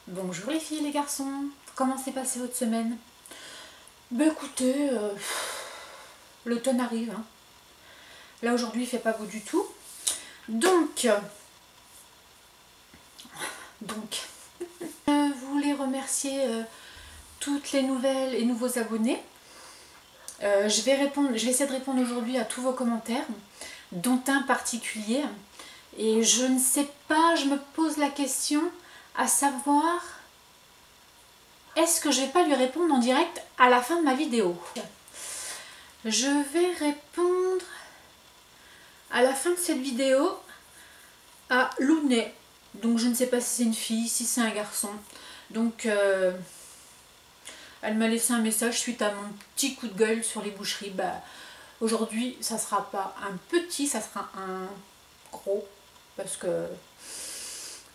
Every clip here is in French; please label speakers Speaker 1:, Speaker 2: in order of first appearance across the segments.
Speaker 1: Bonjour les filles et les garçons, comment s'est passée votre semaine? Ben écoutez, l'automne arrive, hein. Là aujourd'hui il fait pas beau du tout. Donc, je voulais remercier toutes les nouvelles et nouveaux abonnés. Je vais essayer de répondre aujourd'hui à tous vos commentaires, dont un particulier. Et je ne sais pas, je me pose la question à savoir, est-ce que je vais pas lui répondre en direct à la fin de ma vidéo? Je vais répondre à la fin de cette vidéo à Lounet. Donc je ne sais pas si c'est une fille, si c'est un garçon. Donc elle m'a laissé un message suite à mon petit coup de gueule sur les boucheries. Bah, aujourd'hui ça sera pas un petit, ça sera un gros. Parce que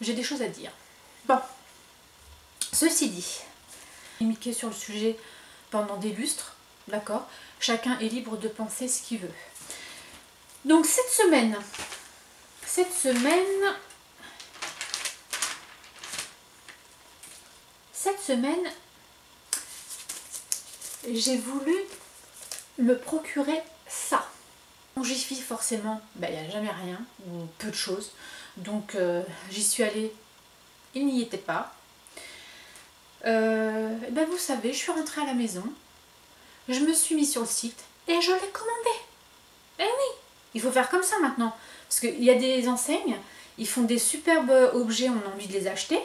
Speaker 1: j'ai des choses à dire. Bon, ceci dit, polémiquer sur le sujet pendant des lustres, d'accord? Chacun est libre de penser ce qu'il veut. Donc cette semaine, j'ai voulu me procurer ça. En Jiffy forcément, il n'y a jamais rien, ou peu de choses. Donc j'y suis allée, il n'y était pas. Vous savez, je suis rentrée à la maison, je me suis mis sur le site et je l'ai commandé. Eh oui, il faut faire comme ça maintenant. Parce qu'il y a des enseignes, ils font des superbes objets, on a envie de les acheter.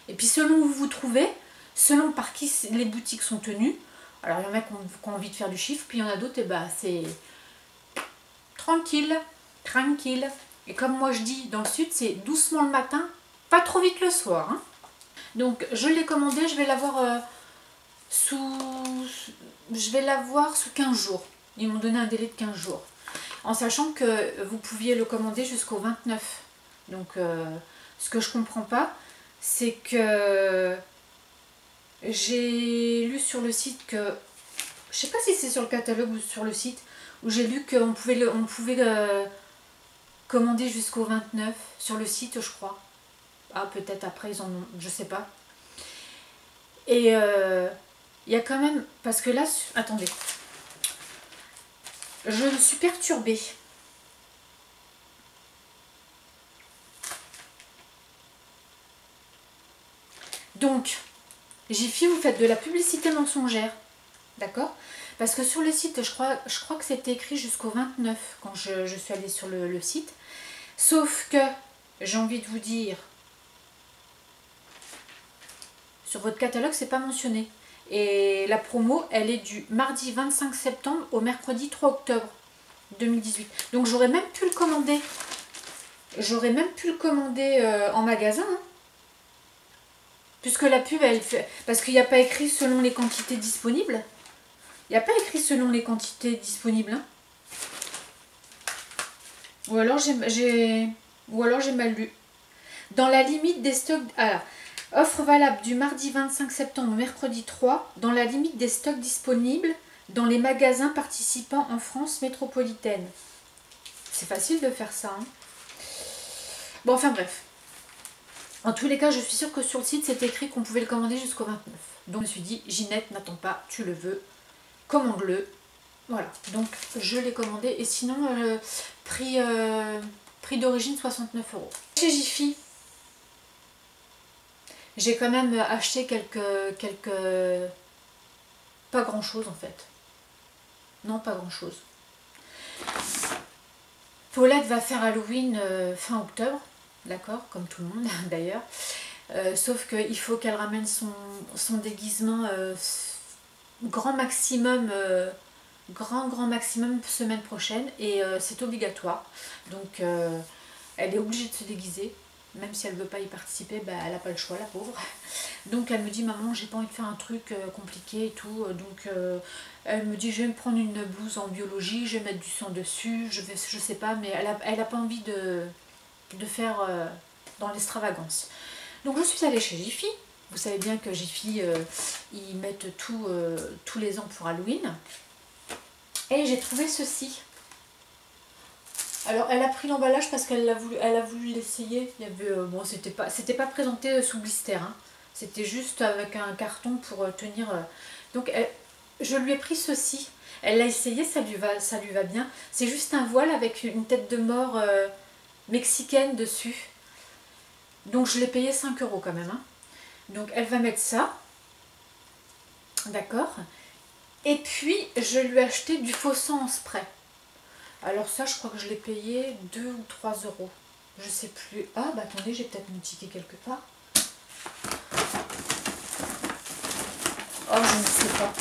Speaker 1: Et puis selon où vous vous trouvez, selon par qui les boutiques sont tenues, alors il y en a qui ont envie de faire du chiffre, puis il y en a d'autres, et c'est tranquille, tranquille. Et comme moi je dis dans le sud, c'est doucement le matin, pas trop vite le soir. Hein. Donc je l'ai commandé, je vais l'avoir sous 15 jours. Ils m'ont donné un délai de 15 jours. En sachant que vous pouviez le commander jusqu'au 29. Donc ce que je comprends pas, c'est que j'ai lu sur le site que, je sais pas si c'est sur le catalogue ou sur le site, où j'ai lu qu'on pouvait commander jusqu'au 29 sur le site, je crois. Ah, peut-être après ils en ont, je sais pas. Et il y a quand même, parce que là, attendez, je suis perturbée. Donc, Jiffy, vous faites de la publicité mensongère, d'accord? Parce que sur le site, je crois que c'était écrit jusqu'au 29 quand je suis allée sur le site. Sauf que, j'ai envie de vous dire, sur votre catalogue, c'est pas mentionné. Et la promo, elle est du mardi 25 septembre au mercredi 3 octobre 2018. Donc j'aurais même pu le commander. J'aurais même pu le commander en magasin. Hein. Puisque la pub, elle fait... Parce qu'il n'y a pas écrit selon les quantités disponibles. Il n'y a pas écrit selon les quantités disponibles. Hein. Ou alors j'ai mal lu. Dans la limite des stocks... Alors, offre valable du mardi 25 septembre au mercredi 3, dans la limite des stocks disponibles dans les magasins participants en France métropolitaine. C'est facile de faire ça. Hein. Bon, enfin bref. En tous les cas, je suis sûre que sur le site, c'est écrit qu'on pouvait le commander jusqu'au 29. Donc je me suis dit, Ginette, n'attends pas, tu le veux, commande-le. Voilà, donc je l'ai commandé. Et sinon, prix d'origine 69 €. Chez Jiffy, j'ai quand même acheté quelques... Pas grand chose en fait. Non, pas grand chose. Paulette va faire Halloween fin octobre. D'accord, comme tout le monde d'ailleurs. Sauf qu'il faut qu'elle ramène son déguisement grand maximum semaine prochaine. Et c'est obligatoire. Donc elle est obligée de se déguiser. Même si elle ne veut pas y participer, elle n'a pas le choix, la pauvre. Donc elle me dit, maman, j'ai pas envie de faire un truc compliqué et tout. Donc elle me dit, je vais me prendre une blouse en biologie, je vais mettre du sang dessus, je sais pas, mais elle a pas envie de faire dans l'extravagance. Donc je suis allée chez Jiffy. Vous savez bien que Jiffy, ils mettent tous les ans pour Halloween. Et j'ai trouvé ceci. Alors elle a pris l'emballage parce qu'elle a voulu l'essayer. Il y avait, bon, c'était pas présenté sous blister. Hein. C'était juste avec un carton pour tenir. Donc je lui ai pris ceci. Elle l'a essayé, ça lui va bien. C'est juste un voile avec une tête de mort mexicaine dessus. Donc je l'ai payé 5 € quand même. Hein. Donc elle va mettre ça. D'accord. Et puis je lui ai acheté du faux sang en spray. Alors ça, je crois que je l'ai payé 2 ou 3 €. Je sais plus. Ah bah attendez, j'ai peut-être mon ticket quelque part. Oh, je ne sais pas.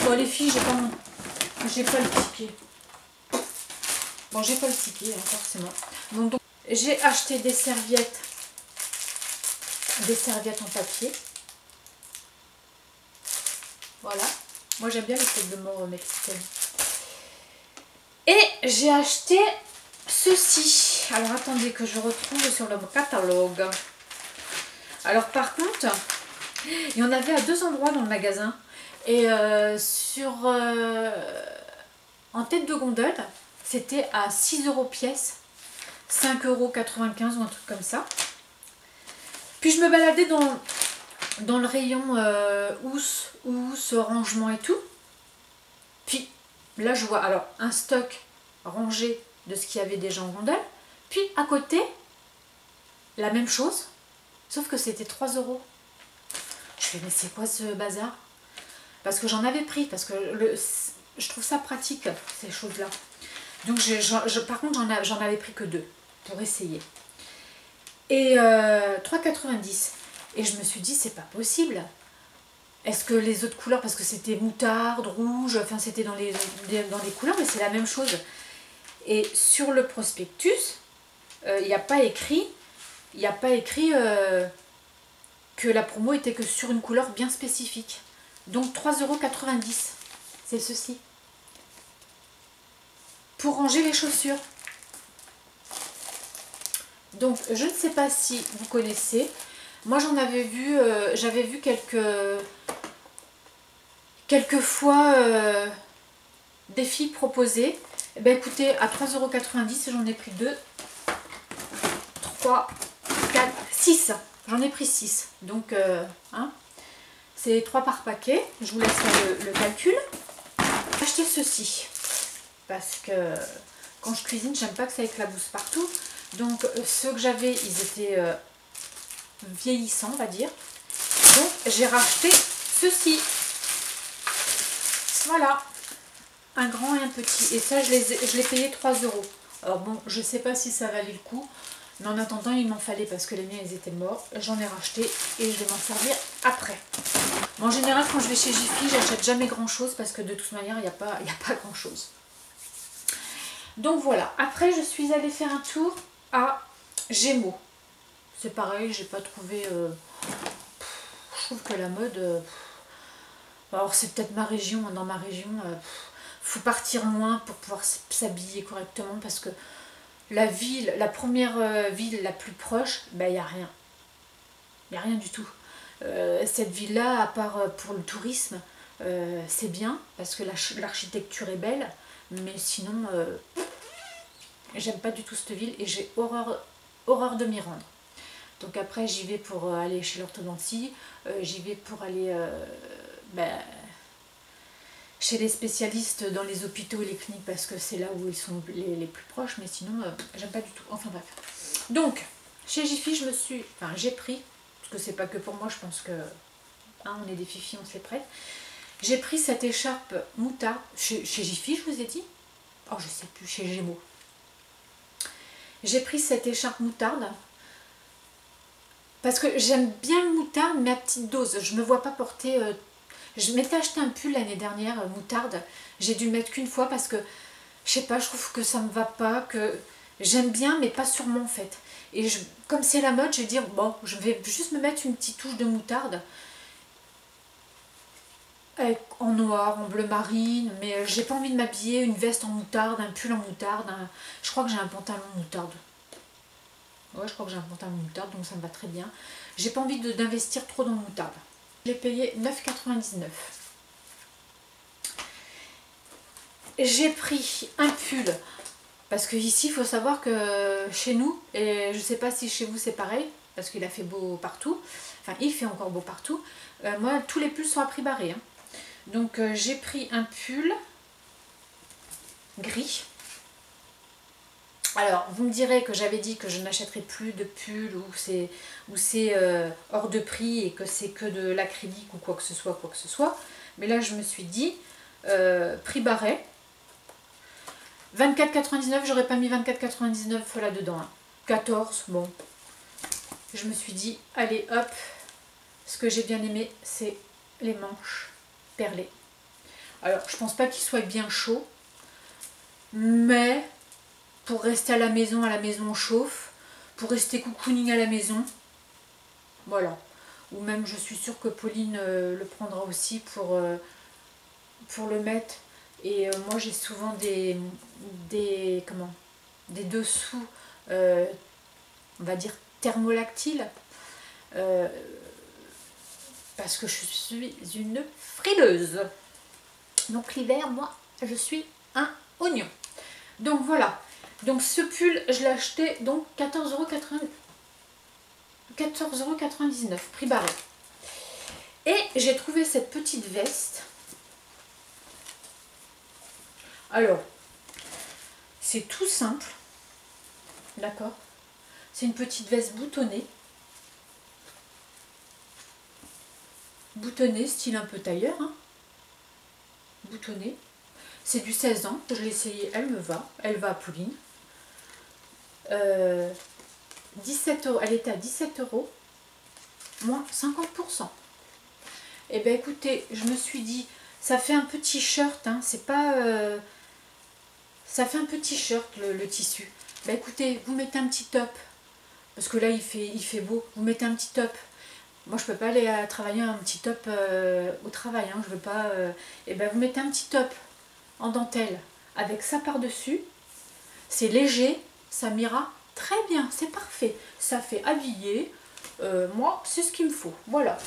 Speaker 1: Bon les filles, j'ai pas le ticket. Bon, j'ai pas le ticket, hein, forcément. Donc j'ai acheté des serviettes en papier. Voilà. Moi j'aime bien les têtes de mort mexicaines. Et j'ai acheté ceci. Alors attendez que je retrouve sur le catalogue. Alors par contre, il y en avait à 2 endroits dans le magasin. Et en tête de gondole, c'était à 6 € pièce. 5,95 € ou un truc comme ça. Puis je me baladais dans le rayon housse, rangement et tout. Puis là je vois alors un stock rangé de ce qu'il y avait déjà en gondole. Puis à côté, la même chose, sauf que c'était 3 €. Je fais mais c'est quoi ce bazar? Parce que j'en avais pris, parce que je trouve ça pratique ces choses-là. Donc par contre j'en avais pris que 2 pour essayer. Et 3,90 €. Et je me suis dit c'est pas possible. Est-ce que les autres couleurs, parce que c'était moutarde, rouge, enfin c'était dans les couleurs, mais c'est la même chose. Et sur le prospectus, il n'y a pas écrit, que la promo était que sur une couleur bien spécifique. Donc 3,90 €, c'est ceci. Pour ranger les chaussures. Donc je ne sais pas si vous connaissez. Moi j'en avais vu, j'avais vu quelques fois des filles proposer. Eh ben écoutez, à 3,90 €, j'en ai pris 2, 3, 4, 6. J'en ai pris 6. Donc hein, c'est 3 par paquet. Je vous laisse faire le calcul. J'ai acheté ceci. Parce que quand je cuisine, j'aime pas que ça éclabousse partout. Donc ceux que j'avais, ils étaient vieillissants, on va dire. Donc j'ai racheté ceci. Voilà, un grand et un petit. Et ça, je l'ai payé 3 €. Alors bon, je sais pas si ça valait le coup. Mais en attendant, il m'en fallait parce que les miens, ils étaient morts. J'en ai racheté et je vais m'en servir après. Bon, en général, quand je vais chez Jiffy, j'achète jamais grand-chose parce que de toute manière, il n'y a pas grand-chose. Donc voilà. Après, je suis allée faire un tour à Gémeaux. C'est pareil, j'ai pas trouvé... je trouve que la mode... alors c'est peut-être ma région. Dans ma région, faut partir moins pour pouvoir s'habiller correctement parce que la première ville la plus proche, ben, il n'y a rien. Il n'y a rien du tout. Cette ville-là, à part pour le tourisme, c'est bien parce que l'architecture est belle, mais sinon, j'aime pas du tout cette ville et j'ai horreur de m'y rendre. Donc après, j'y vais pour aller chez l'orthodontie, j'y vais pour aller chez les spécialistes dans les hôpitaux et les cliniques parce que c'est là où ils sont les plus proches, mais sinon, j'aime pas du tout. Enfin bref. Donc, chez Jiffy, j'ai pris, parce que c'est pas que pour moi, je pense que hein, on est des fifis, on se les prête. J'ai pris cette écharpe moutarde chez Jiffy, je vous ai dit. Oh, je sais plus, chez Gémeaux. J'ai pris cette écharpe moutarde parce que j'aime bien le moutarde, mais à petite dose. Je me vois pas porter... je m'étais acheté un pull l'année dernière, moutarde. J'ai dû le mettre qu'une fois parce que, je sais pas, je trouve que ça me va pas, que j'aime bien, mais pas sur moi en fait. Et comme c'est la mode, je vais dire, bon, je vais juste me mettre une petite touche de moutarde. En noir, en bleu marine, mais j'ai pas envie de m'habiller, une veste en moutarde, un pull en moutarde. Je crois que j'ai un pantalon moutarde. Ouais, je crois que j'ai un pantalon moutarde, donc ça me va très bien. J'ai pas envie d'investir trop dans le moutarde. Je l'ai payé 9,99 €. J'ai pris un pull Parce que ici, il faut savoir que chez nous, et je ne sais pas si chez vous c'est pareil, parce qu'il a fait beau partout, enfin il fait encore beau partout, moi tous les pulls sont à prix barré. Hein. Donc j'ai pris un pull gris. Alors vous me direz que j'avais dit que je n'achèterai plus de pulls où c'est hors de prix et que c'est que de l'acrylique ou quoi que ce soit. Mais là je me suis dit, prix barré. 24,99, j'aurais pas mis 24,99 là-dedans. Hein. 14, bon. Je me suis dit, allez hop, ce que j'ai bien aimé, c'est les manches perlées. Alors, je pense pas qu'il soit bien chaud, mais pour rester à la maison on chauffe, pour rester cocooning à la maison, voilà. Ou même, je suis sûre que Pauline le prendra aussi pour le mettre. Et moi j'ai souvent des dessous, on va dire thermolactiles, parce que je suis une frileuse. Donc l'hiver, moi, je suis un oignon. Donc voilà. Donc ce pull, je l'ai acheté donc 14,99 €, prix barré. Et j'ai trouvé cette petite veste. Alors, c'est tout simple, d'accord? C'est une petite veste boutonnée. Boutonnée, style un peu tailleur, hein? Boutonnée. C'est du 16 ans, je l'ai essayé, elle me va. Elle va à Pauline. 17 €, elle était à 17 €, moins 50%. Et bien écoutez, je me suis dit, ça fait un petit shirt, hein, c'est pas... ça fait un petit shirt le tissu. Ben écoutez, vous mettez un petit top, parce que là il fait beau, vous mettez un petit top. Moi je peux pas aller travailler un petit top au travail, hein, je veux pas... et ben vous mettez un petit top en dentelle avec ça par-dessus. C'est léger, ça m'ira très bien, c'est parfait. Ça fait habiller, moi c'est ce qu'il me faut, voilà.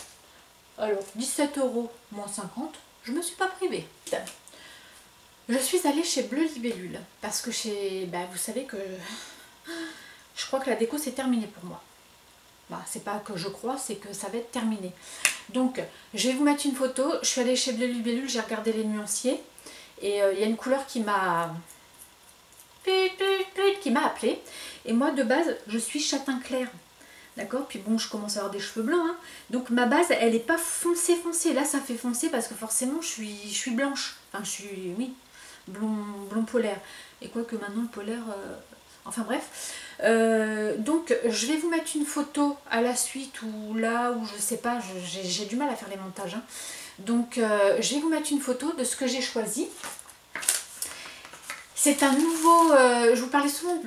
Speaker 1: Alors 17 € moins 50, je me suis pas privée. Je suis allée chez Bleu Libellule parce que vous savez que je crois que la déco c'est terminé pour moi. Bah, c'est pas que je crois, c'est que ça va être terminé. Donc je vais vous mettre une photo. Je suis allée chez Bleu Libellule, j'ai regardé les nuanciers et il y a une couleur qui m'a appelée. Et moi de base je suis châtain clair. D'accord, puis bon, je commence à avoir des cheveux blancs, hein. Donc ma base, elle n'est pas foncée. Là, ça fait foncé parce que forcément, je suis blanche. Enfin, je suis, oui, blond polaire. Et quoi que maintenant, le polaire... Enfin bref. Donc, je vais vous mettre une photo à la suite ou là, ou je sais pas, j'ai du mal à faire les montages. Hein. Donc, je vais vous mettre une photo de ce que j'ai choisi. C'est un nouveau... je vous parlais souvent...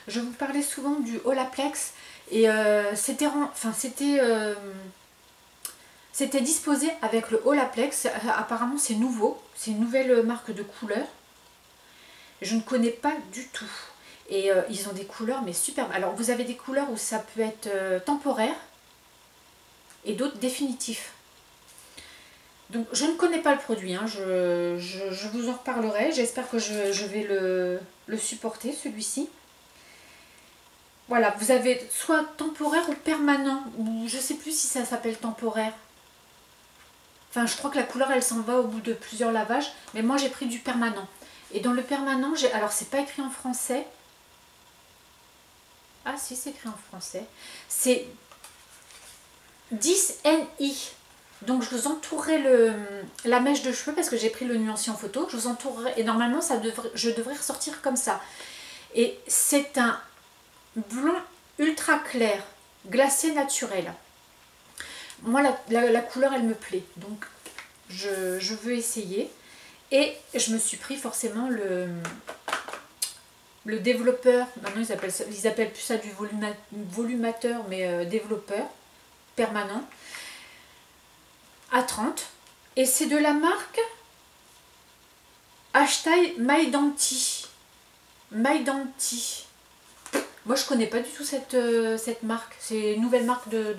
Speaker 1: Je vous parlais souvent du Olaplex et c'était disposé avec le Olaplex. Apparemment c'est nouveau, c'est une nouvelle marque de couleurs. Je ne connais pas du tout. Et ils ont des couleurs mais superbes. Alors vous avez des couleurs où ça peut être temporaire et d'autres définitifs. Donc je ne connais pas le produit, hein. Je vous en reparlerai. J'espère que je vais le supporter celui-ci. Voilà, vous avez soit temporaire ou permanent, ou je ne sais plus si ça s'appelle temporaire. Enfin, je crois que la couleur, elle s'en va au bout de plusieurs lavages, mais moi, j'ai pris du permanent. Et dans le permanent, alors, c'est pas écrit en français. Ah, si, c'est écrit en français. C'est 10NI. Donc, je vous entourerai la mèche de cheveux, parce que j'ai pris le nuancier en photo. Je vous entourerai, et normalement, je devrais ressortir comme ça. Et c'est un blond ultra clair, glacé naturel. Moi la couleur elle me plaît, donc je veux essayer. Et je me suis pris forcément le développeur, maintenant ils appellent plus ça du volumateur, mais développeur permanent à 30. Et c'est de la marque hashtag Maidanti. Moi je connais pas du tout cette marque, c'est une nouvelle marque de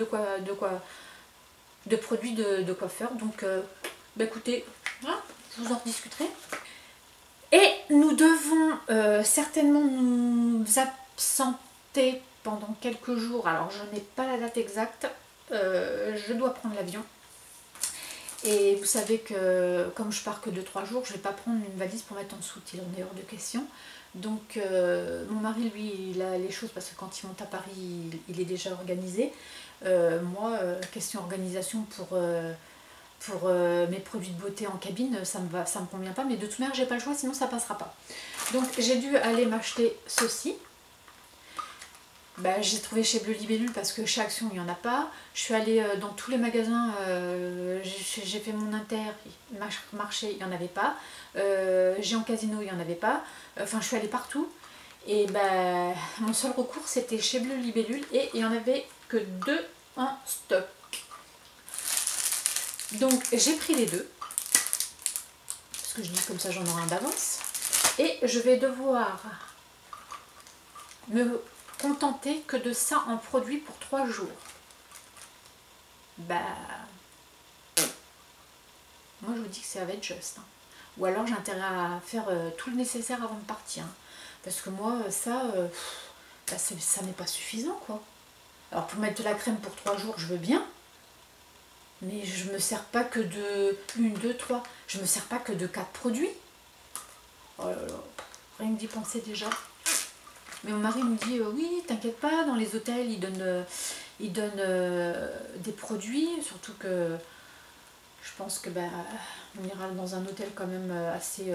Speaker 1: produits de coiffeur. Donc bah écoutez, hein, je vous en rediscuterai. Et nous devons certainement nous absenter pendant quelques jours. Alors je n'ai pas la date exacte, je dois prendre l'avion. Et vous savez que comme je pars que 2-3 jours, je ne vais pas prendre une valise pour mettre en dessous, il en est hors de question. Donc mon mari, lui, il a les choses parce que quand il monte à Paris, il est déjà organisé. Moi, question organisation pour mes produits de beauté en cabine, ça me convient pas, mais de toute manière, j'ai pas le choix, sinon ça passera pas. Donc j'ai dû aller m'acheter ceci. J'ai trouvé chez Bleu Libellule parce que chez Action il n'y en a pas. Je suis allée dans tous les magasins, j'ai fait mon Intermarché, il n'y en avait pas. Géant Casino, il n'y en avait pas. Enfin, je suis allée partout. Et mon seul recours c'était chez Bleu Libellule et il n'y en avait que 2 en stock. Donc j'ai pris les 2. Parce que je dis comme ça j'en aurai un d'avance. Et je vais devoir me contenter que de ça en produit pour 3 jours. Moi je vous dis que ça va être juste. Hein. Ou alors j'ai intérêt à faire tout le nécessaire avant de partir. Hein. Parce que moi ça n'est pas suffisant quoi. Alors pour mettre de la crème pour 3 jours je veux bien. Mais je me sers pas que de 1, 2, 3. Je me sers pas que de 4 produits. Oh là là. Rien que d'y penser déjà. Mais mon mari me dit oui, t'inquiète pas, dans les hôtels ils donnent des produits, surtout que je pense que on ira dans un hôtel quand même assez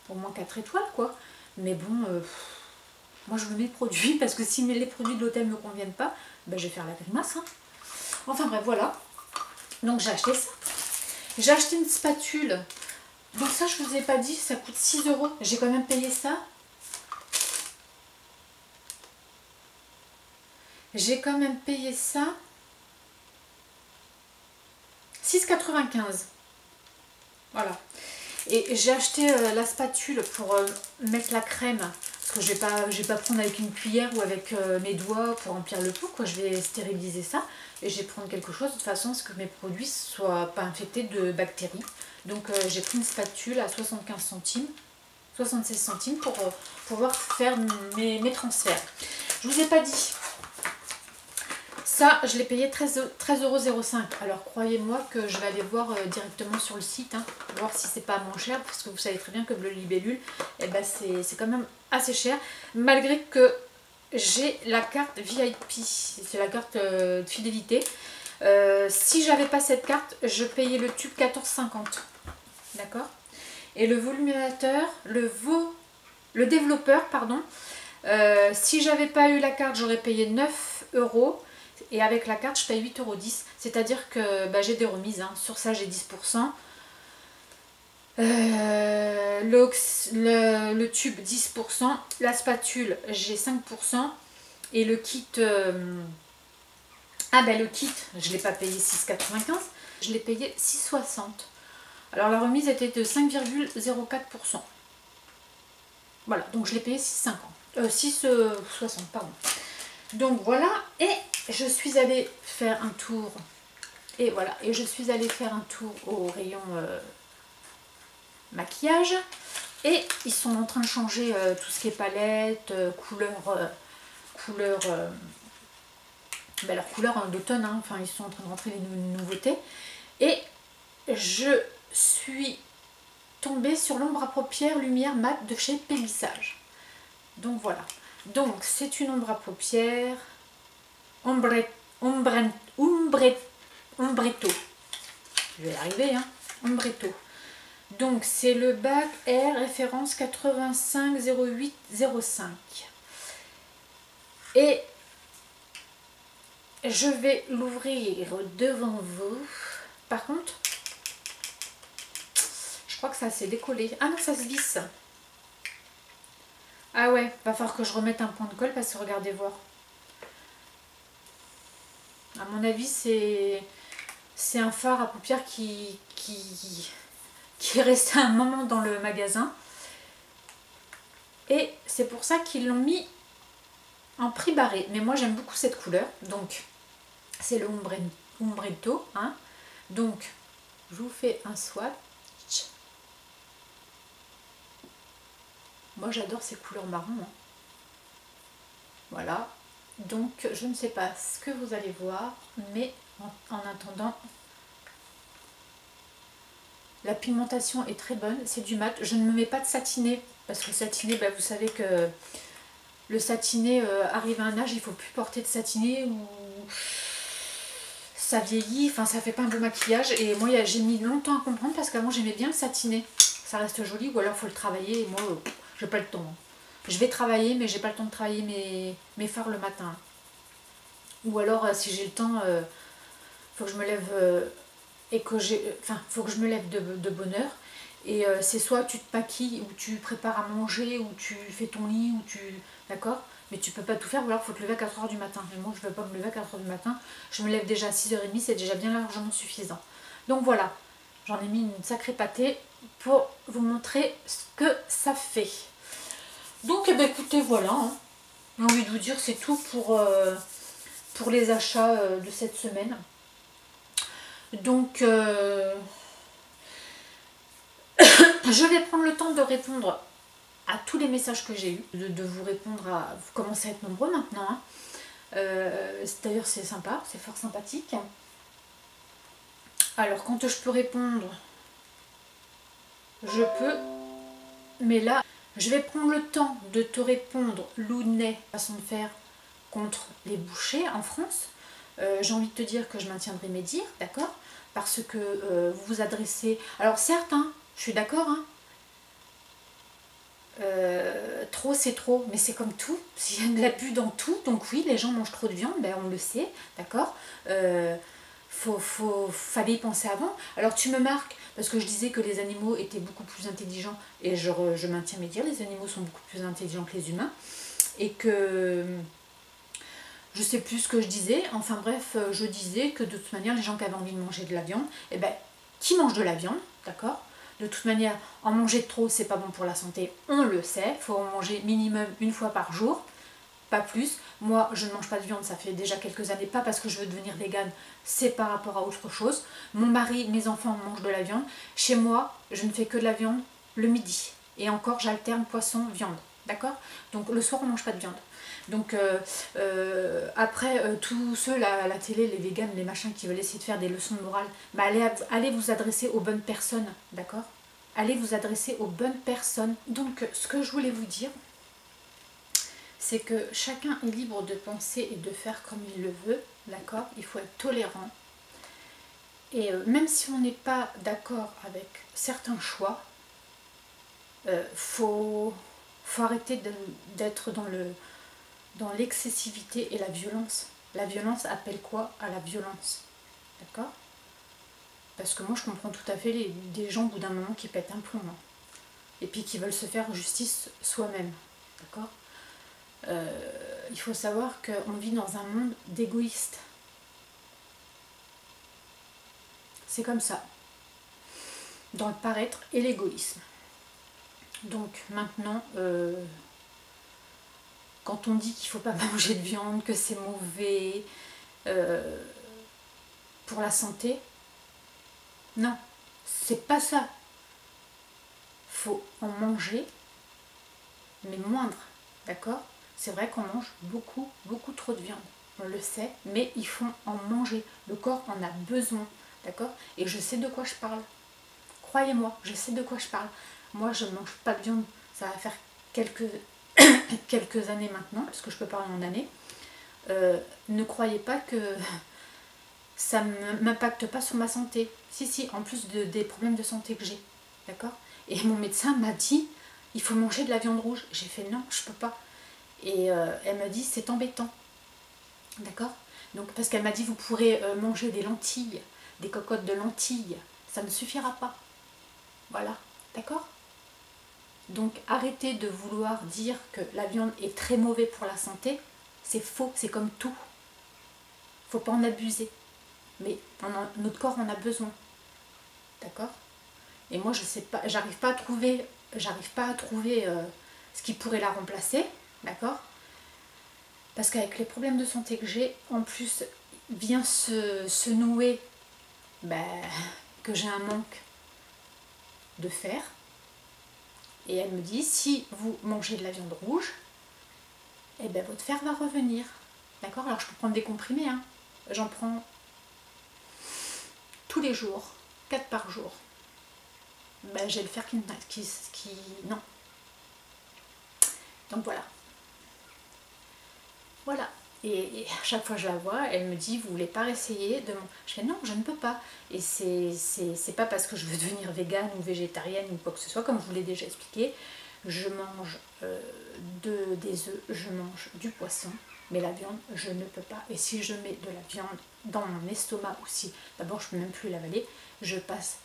Speaker 1: au moins 4 étoiles quoi. Mais bon, moi je veux mes produits parce que si les produits de l'hôtel me conviennent pas, je vais faire la grimace. Hein. Enfin bref, voilà. Donc j'ai acheté ça. J'ai acheté une spatule. Donc ça je vous ai pas dit, ça coûte 6 €. J'ai quand même payé ça. J'ai quand même payé ça 6,95 €. Voilà. Et j'ai acheté la spatule pour mettre la crème. Parce que je vais pas prendre avec une cuillère ou avec mes doigts pour remplir le tout. Quoi. Je vais stériliser ça. Et je vais prendre quelque chose de toute façon à ce que mes produits ne soient pas infectés de bactéries. Donc j'ai pris une spatule à 75 centimes. 76 centimes pour pouvoir faire mes transferts. Je vous ai pas dit. Ça, je l'ai payé 13,05 €. Alors, croyez-moi que je vais aller voir directement sur le site, hein, voir si c'est pas moins cher, parce que vous savez très bien que Bleu Libellule, c'est quand même assez cher, malgré que j'ai la carte VIP, c'est la carte de fidélité. Si j'avais pas cette carte, je payais le tube 14,50 €. D'accord? Et le volumisateur, le développeur, pardon, si j'avais pas eu la carte, j'aurais payé 9 €. Et avec la carte, je paye 8,10 €. C'est-à-dire que j'ai des remises. Hein. Sur ça, j'ai 10%. Le tube, 10%. La spatule, j'ai 5%. Et le kit... le kit, je ne l'ai pas payé 6,95 €. Je l'ai payé 6,60 €. Alors, la remise était de 5,04%. Voilà, donc je l'ai payé 6,60 €, pardon. Donc voilà, et je suis allée faire un tour, et voilà, et je suis allée faire un tour au rayon maquillage, et ils sont en train de changer tout ce qui est palette, leur couleur d'automne, hein, enfin ils sont en train de rentrer les nouveautés, et je suis tombée sur l'ombre à paupières lumière mat de chez Pélissage. Donc voilà. Donc c'est une ombre à paupières Ombretto. Je vais y arriver, hein. Ombretto. Donc c'est le bac R référence 850805. Et je vais l'ouvrir devant vous. Par contre, je crois que ça s'est décollé. Ah non, ça se visse. Ah ouais, va falloir que je remette un point de colle parce que regardez voir. À mon avis, c'est un fard à paupières qui est resté un moment dans le magasin. Et c'est pour ça qu'ils l'ont mis en prix barré. Mais moi, j'aime beaucoup cette couleur. Donc, c'est le Ombretto. Hein. Donc, je vous fais un swatch. Moi j'adore ces couleurs marron. Hein. Voilà. Donc je ne sais pas ce que vous allez voir, mais en attendant, la pigmentation est très bonne, c'est du mat. Je ne me mets pas de satiné, parce que le satiné, bah, vous savez que le satiné arrive à un âge, il ne faut plus porter de satiné ou ça vieillit, enfin ça fait pas un beau maquillage. Et moi j'ai mis longtemps à comprendre parce qu'avant j'aimais bien le satiné. Ça reste joli ou alors il faut le travailler et moi j'ai pas le temps. Je vais travailler mais j'ai pas le temps de travailler mes fards le matin. Ou alors si j'ai le temps, faut que je me lève et que faut que je me lève de bonne heure. Et c'est soit tu te maquilles ou tu prépares à manger ou tu fais ton lit ou tu... D'accord? Mais tu peux pas tout faire ou alors il faut te lever à 4 h du matin. Et moi je ne veux pas me lever à 4 h du matin. Je me lève déjà à 6 h 30, c'est déjà bien largement suffisant. Donc voilà, j'en ai mis une sacrée pâtée pour vous montrer ce que ça fait. Donc eh ben, écoutez, voilà. Hein. J'ai envie de vous dire c'est tout pour les achats de cette semaine. Donc je vais prendre le temps de répondre à tous les messages que j'ai eus, de vous répondre à... Vous commencez à être nombreux maintenant. Hein. D'ailleurs c'est sympa, c'est fort sympathique. Alors quand je peux répondre, je peux. Mais là, je vais prendre le temps de te répondre, Lounet, façon de faire contre les bouchers en France. J'ai envie de te dire que je maintiendrai mes dires, d'accord? Parce que vous vous adressez... Alors certes, hein, je suis d'accord, hein, trop c'est trop, mais c'est comme tout, s'il y a de l'abus dans tout, donc oui, les gens mangent trop de viande, ben on le sait, d'accord, fallait y penser avant. Alors tu me marques, parce que je disais que les animaux étaient beaucoup plus intelligents, et je maintiens mes dires, les animaux sont beaucoup plus intelligents que les humains, et que... Je sais plus ce que je disais, enfin bref, je disais que de toute manière, les gens qui avaient envie de manger de la viande, eh ben, qui mangent de la viande, d'accord? De toute manière, en manger de trop, c'est pas bon pour la santé, on le sait, il faut en manger minimum une fois par jour, pas plus. Moi, je ne mange pas de viande, ça fait déjà quelques années, pas parce que je veux devenir végane, c'est par rapport à autre chose. Mon mari, mes enfants mangent de la viande. Chez moi, je ne fais que de la viande le midi. Et encore, j'alterne poisson, viande, d'accord? Donc le soir, on ne mange pas de viande. Donc après, tous ceux, la télé, les véganes, les machins qui veulent essayer de faire des leçons de morale, bah, allez vous adresser aux bonnes personnes, d'accord? Allez vous adresser aux bonnes personnes. Donc ce que je voulais vous dire, c'est que chacun est libre de penser et de faire comme il le veut, d'accord? Il faut être tolérant. Et même si on n'est pas d'accord avec certains choix, faut arrêter d'être dans l'excessivité et la violence. La violence appelle quoi? À la violence. D'accord? Parce que moi je comprends tout à fait des gens au bout d'un moment qui pètent un plomb. Hein, et puis qui veulent se faire justice soi-même. D'accord? Il faut savoir qu'on vit dans un monde d'égoïstes. C'est comme ça. Dans le paraître et l'égoïsme. Donc maintenant... quand on dit qu'il ne faut pas manger de viande, que c'est mauvais pour la santé, non, c'est pas ça. Faut en manger, mais moindre, d'accord? C'est vrai qu'on mange beaucoup, beaucoup trop de viande, on le sait, mais il faut en manger. Le corps en a besoin, d'accord? Et je sais de quoi je parle. Croyez-moi, je sais de quoi je parle. Moi, je ne mange pas de viande, ça va faire quelques années maintenant, parce que je peux parler en années. Ne croyez pas que ça ne m'impacte pas sur ma santé. Si, en plus des problèmes de santé que j'ai. D'accord? Et mon médecin m'a dit, il faut manger de la viande rouge. J'ai fait non, je peux pas. Et elle m'a dit, c'est embêtant. D'accord? Donc, parce qu'elle m'a dit, vous pourrez manger des lentilles, des cocottes de lentilles. Ça ne suffira pas. Voilà. D'accord? Donc arrêtez de vouloir dire que la viande est très mauvaise pour la santé. C'est faux, c'est comme tout. Faut pas en abuser. Mais notre corps en a besoin. D'accord? Et moi je sais pas, j'arrive pas à trouver ce qui pourrait la remplacer. D'accord? Parce qu'avec les problèmes de santé que j'ai, en plus vient se nouer que j'ai un manque de fer. Et elle me dit, si vous mangez de la viande rouge, eh ben votre fer va revenir. D'accord? Alors je peux prendre des comprimés, hein. J'en prends tous les jours, 4 par jour. Ben, j'ai le fer qui... Non. Donc voilà. Voilà. Et à chaque fois que je la vois, elle me dit, vous voulez pas essayer de... Je fais non, je ne peux pas. Et c'est pas parce que je veux devenir végane ou végétarienne ou quoi que ce soit, comme je vous l'ai déjà expliqué. Je mange des œufs, je mange du poisson, mais la viande, je ne peux pas. Et si je mets de la viande dans mon estomac aussi, d'abord je ne peux même plus l'avaler, je passe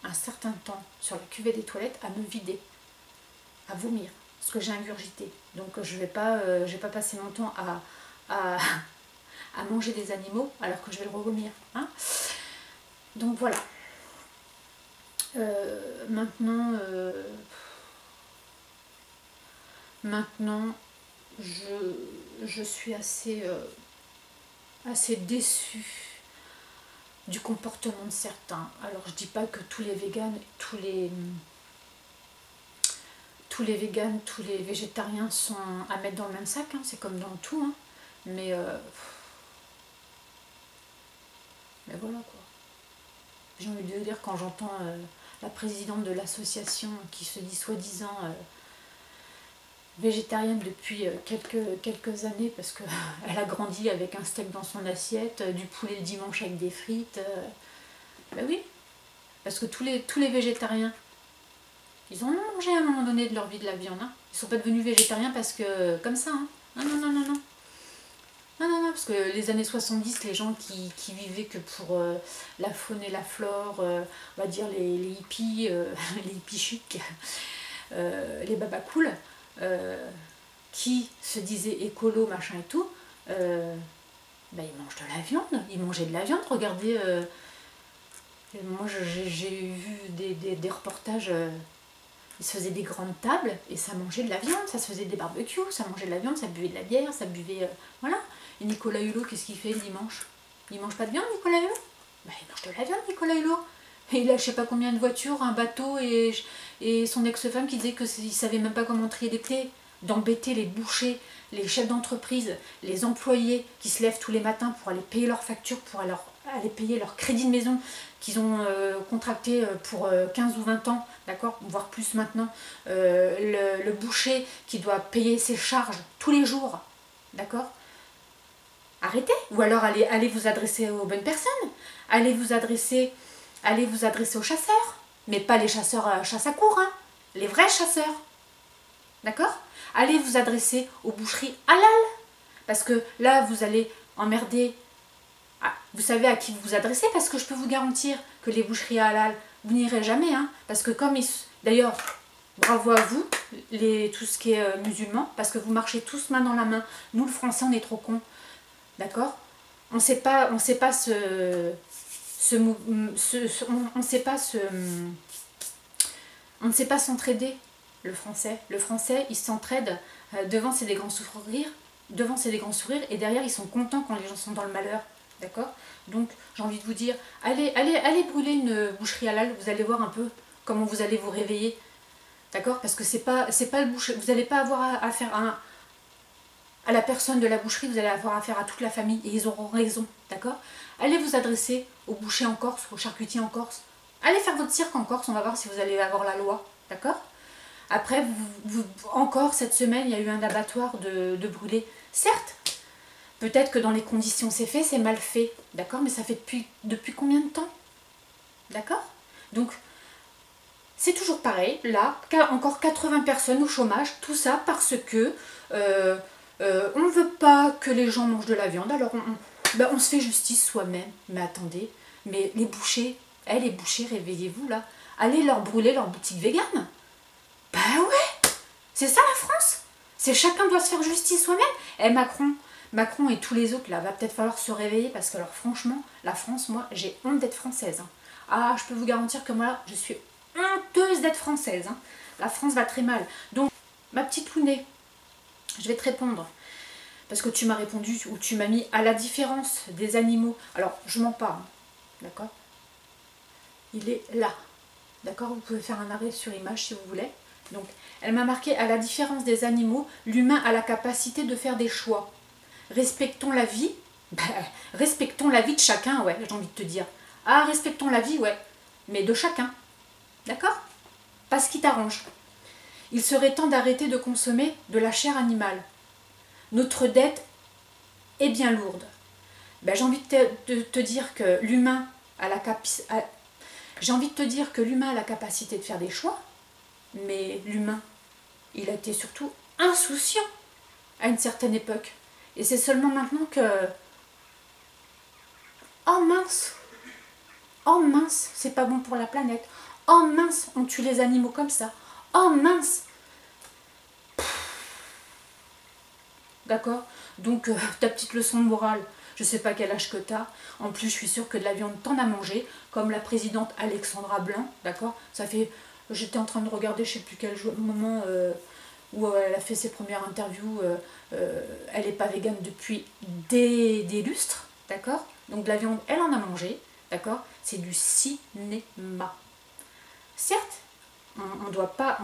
Speaker 1: un certain temps sur la cuvette des toilettes à me vider, à vomir, parce que j'ai ingurgité. Donc je vais pas passer mon temps à manger des animaux alors que je vais le revomir. Hein. Donc voilà. Maintenant, je suis assez déçue du comportement de certains. Alors je dis pas que tous les véganes, tous les véganes, tous les végétariens sont à mettre dans le même sac, hein, c'est comme dans tout, hein. Mais voilà quoi. J'ai envie de dire, quand j'entends la présidente de l'association qui se dit soi-disant végétarienne depuis quelques années parce qu'elle a grandi avec un steak dans son assiette, du poulet le dimanche avec des frites. Ben oui, parce que tous les végétariens, ils ont mangé à un moment donné de leur vie de la viande. Hein. Ils ne sont pas devenus végétariens parce que comme ça. Hein. Non, non, non, non, non. Non, non, non, parce que les années 70, les gens qui vivaient que pour la faune et la flore, on va dire les hippies, les hippies chics, les babacools, qui se disaient écolo, machin et tout, ben ils mangent de la viande, ils mangeaient de la viande. Regardez, moi j'ai vu des reportages, ils se faisaient des grandes tables et ça mangeait de la viande, ça se faisait des barbecues, ça mangeait de la viande, ça buvait de la bière, ça buvait... voilà. Et Nicolas Hulot, qu'est-ce qu'il fait le dimanche? Il mange pas de viande, Nicolas Hulot? Ben, il mange de la viande, Nicolas Hulot. Et il a je sais pas combien de voitures, un bateau et son ex-femme qui disait qu'il savait même pas comment trier les plaies, d'embêter les bouchers, les chefs d'entreprise, les employés qui se lèvent tous les matins pour aller payer leurs factures, pour aller payer leur crédit de maison qu'ils ont contracté pour 15 ou 20 ans, d'accord, voire plus maintenant, le boucher qui doit payer ses charges tous les jours, d'accord. Arrêtez, ou alors allez vous adresser aux bonnes personnes, allez vous adresser aux chasseurs, mais pas les chasseurs à chasse à courre, hein, les vrais chasseurs, d'accord. Allez vous adresser aux boucheries halal, parce que là vous allez emmerder, vous savez à qui vous vous adressez, parce que je peux vous garantir que les boucheries halal, vous n'irez jamais, hein, parce que comme d'ailleurs, bravo à vous, tout ce qui est musulman, parce que vous marchez tous main dans la main. Nous, le français, on est trop cons. D'accord? On ne sait pas s'entraider, le français. Le français, il s'entraide. Devant, c'est des grands sourires. Devant, c'est des grands sourires. Et derrière, ils sont contents quand les gens sont dans le malheur. D'accord? Donc, j'ai envie de vous dire, allez brûler une boucherie halal. Vous allez voir un peu comment vous allez vous réveiller. D'accord? Parce que c'est pas le boucher. Vous n'allez pas avoir affaire à la personne de la boucherie, vous allez avoir affaire à toute la famille et ils auront raison, d'accord? Allez vous adresser au boucher en Corse, au charcutier en Corse. Allez faire votre cirque en Corse, on va voir si vous allez avoir la loi, d'accord? Après, encore cette semaine, il y a eu un abattoir de brûlés. Certes, peut-être que dans les conditions c'est fait, c'est mal fait, d'accord? Mais ça fait depuis combien de temps? D'accord? Donc, c'est toujours pareil, là, encore 80 personnes au chômage, tout ça parce que... on ne veut pas que les gens mangent de la viande, alors on se fait justice soi-même. Mais attendez, mais les bouchers, réveillez-vous là. Allez leur brûler leur boutique végane. Bah ouais, c'est ça la France. C'est chacun doit se faire justice soi-même. Et Macron et tous les autres là, va peut-être falloir se réveiller parce que alors franchement, la France, moi j'ai honte d'être française. Hein. Ah, je peux vous garantir que moi je suis honteuse d'être française. Hein. La France va très mal. Donc, ma petite Lounée, je vais te répondre, parce que tu m'as répondu, ou tu m'as mis à la différence des animaux. Alors, je mens pas, hein, d'accord? Il est là, D'accord, vous pouvez faire un arrêt sur image si vous voulez. Donc, elle m'a marqué, à la différence des animaux, l'humain a la capacité de faire des choix. Respectons la vie. Respectons la vie de chacun, ouais, j'ai envie de te dire. Ah, respectons la vie, ouais, mais de chacun. D'accord? Pas ce qui t'arrange. Il serait temps d'arrêter de consommer de la chair animale. Notre dette est bien lourde. J'ai envie de te dire que l'humain a la capacité de faire des choix, mais l'humain, il a été surtout insouciant à une certaine époque. Et c'est seulement maintenant que... Oh mince, c'est pas bon pour la planète. Oh mince, on tue les animaux comme ça. Oh mince. D'accord? Donc, ta petite leçon de morale, je sais pas quel âge que t'as. En plus, je suis sûre que de la viande, t'en as mangé. Comme la présidente Alexandra Blanc, d'accord? Ça fait... J'étais en train de regarder, je sais plus quel moment où elle a fait ses premières interviews. Elle n'est pas végane depuis des lustres, d'accord? Donc de la viande, elle en a mangé, d'accord? C'est du cinéma. Certes, on doit pas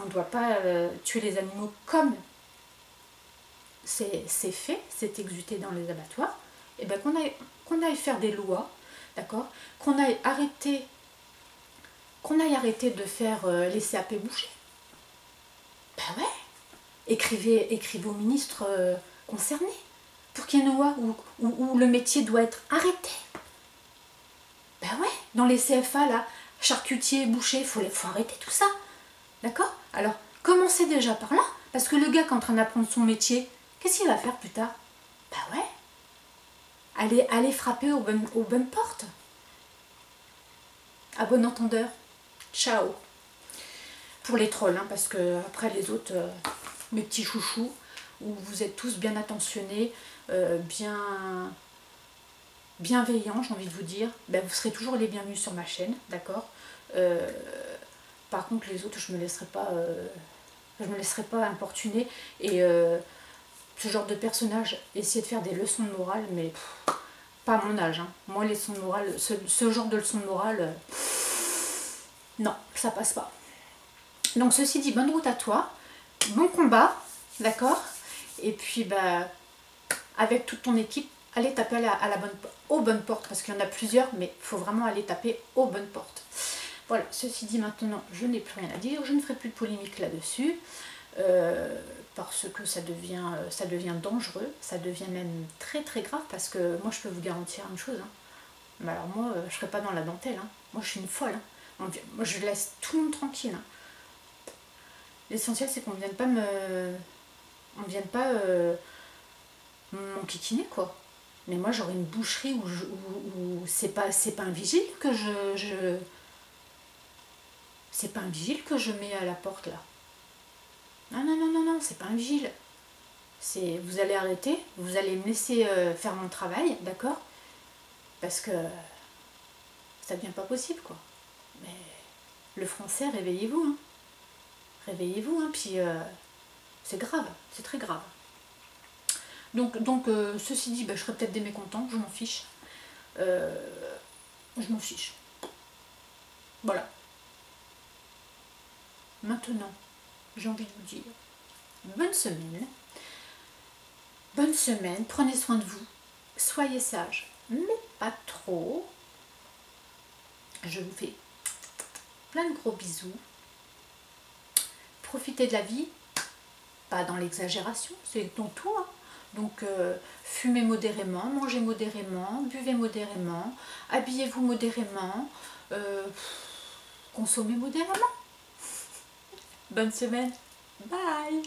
Speaker 1: tuer les animaux comme c'est fait, c'est exécuté dans les abattoirs. Et bien qu'on aille faire des lois, d'accord? Qu'on aille arrêter de faire les CAP boucher. Ben ouais. Écrivez au ministre concerné pour qu'il y ait une loi où le métier doit être arrêté. Ben ouais, dans les CFA là, charcutier, boucher, faut arrêter tout ça. D'accord? Alors, commencez déjà par là, parce que le gars qui est en train d'apprendre son métier, qu'est-ce qu'il va faire plus tard? Ben ouais, allez frapper aux bonnes portes. À bon entendeur. Ciao. Pour les trolls, hein, parce que après les autres, mes petits chouchous, où vous êtes tous bien attentionnés, bienveillants, j'ai envie de vous dire, ben, vous serez toujours les bienvenus sur ma chaîne, d'accord? Par contre, les autres, je me laisserai pas importuner. Et ce genre de personnage, essayer de faire des leçons de morale, mais pas à mon âge. Hein. Moi, les leçons de morale, ce genre de leçons de morale, non, ça passe pas. Donc, ceci dit, bonne route à toi, bon combat, d'accord? Et puis, bah, avec toute ton équipe, allez taper aux bonnes portes, parce qu'il y en a plusieurs, mais il faut vraiment aller taper aux bonnes portes. Voilà, ceci dit, maintenant, je n'ai plus rien à dire, je ne ferai plus de polémique là-dessus, parce que ça devient dangereux, ça devient même très très grave, parce que moi, je peux vous garantir une chose, hein. Mais alors moi, je ne serai pas dans la dentelle, hein. Moi, je suis une folle, hein. Moi, je laisse tout le monde tranquille, hein. L'essentiel, c'est qu'on ne vienne pas m'enquiquiner, quoi. Mais moi, j'aurais une boucherie où c'est pas un vigile que c'est pas un vigile que je mets à la porte, là. Non, c'est pas un vigile. Vous allez arrêter, vous allez me laisser faire mon travail, d'accord? Parce que ça devient pas possible, quoi. Mais le français, réveillez-vous, hein. Réveillez-vous, hein, puis c'est grave, c'est très grave. Donc ceci dit, bah, je serais peut-être des mécontents, je m'en fiche. Je m'en fiche. Voilà. Maintenant, j'ai envie de vous dire, bonne semaine. Bonne semaine, prenez soin de vous. Soyez sages, mais pas trop. Je vous fais plein de gros bisous. Profitez de la vie, pas dans l'exagération, c'est dans tout, hein. Donc fumez modérément, mangez modérément, buvez modérément, habillez-vous modérément, consommez modérément. Bonne semaine, bye.